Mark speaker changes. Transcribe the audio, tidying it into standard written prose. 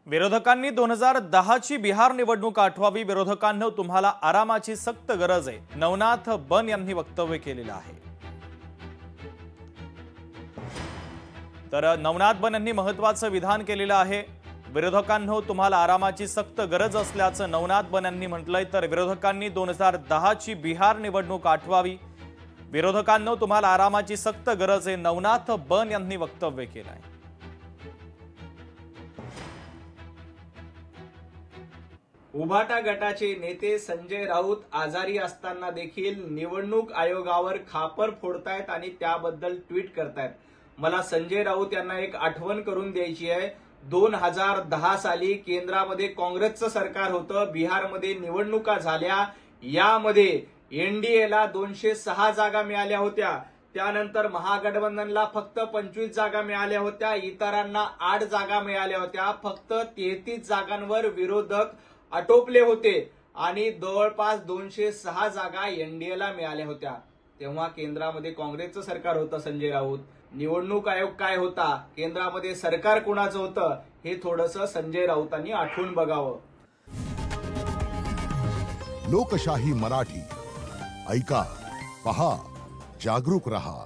Speaker 1: विरोधकांनी 2010 ची बिहार निवडणूक आठवावी। विरोधकांना तुम्हाला आरामाची सक्त गरज आहे, नवनाथ बन यांनी वक्तव्य केलेलं आहे। तर नवनाथ बन यांनी महत्त्वाचं विधान केलेलं आहे। विरोधकांना तुम्हाला आरामाची सक्त गरज असल्याचं नवनाथ बन यांनी म्हटलंय। तर विरोधकांनी 2010 ची बिहार निवडणूक आठवावी। विरोधकांना तुम्हाला आरामाची सक्त गरज आहे, नवनाथ बन यांनी वक्तव्य केलंय।
Speaker 2: उभाटा गटाचे नेते संजय राऊत आजारी असताना देखील निवडणूक आयोगावर खापर फोडतायत आणि त्याबद्दल ट्विट करतायत। मला संजय राऊत यांना एक आठवण करून द्यायची आहे। 2010 साली केंद्रामध्ये काँग्रेसचं सरकार होतं, बिहारमध्ये निवडणुका झाल्या, यामध्ये एनडीएला 206 जागा मिळाल्या होत्या। त्यानंतर महागठबंधनला फक्त 25 जागा मिळाल्या होत्या, इतरांना 8 जागा मिळाल्या होत्या। फक्त 33 जागांवर विरोधक आटोपले होते आणि जवळपास 206 जागा एनडीएला मिळाल्या होत्या। तेव्हा केंद्रामध्ये काँग्रेसचं सरकार होतं संजय राऊत। निवडणूक आयोग काय होता, केंद्रामध्ये सरकार कोणाचं होतं, हे थोडंसं संजय राऊतांनी आठवून बघावं।
Speaker 3: लोकशाही मराठी ऐका, पहा, जागरूक रहा।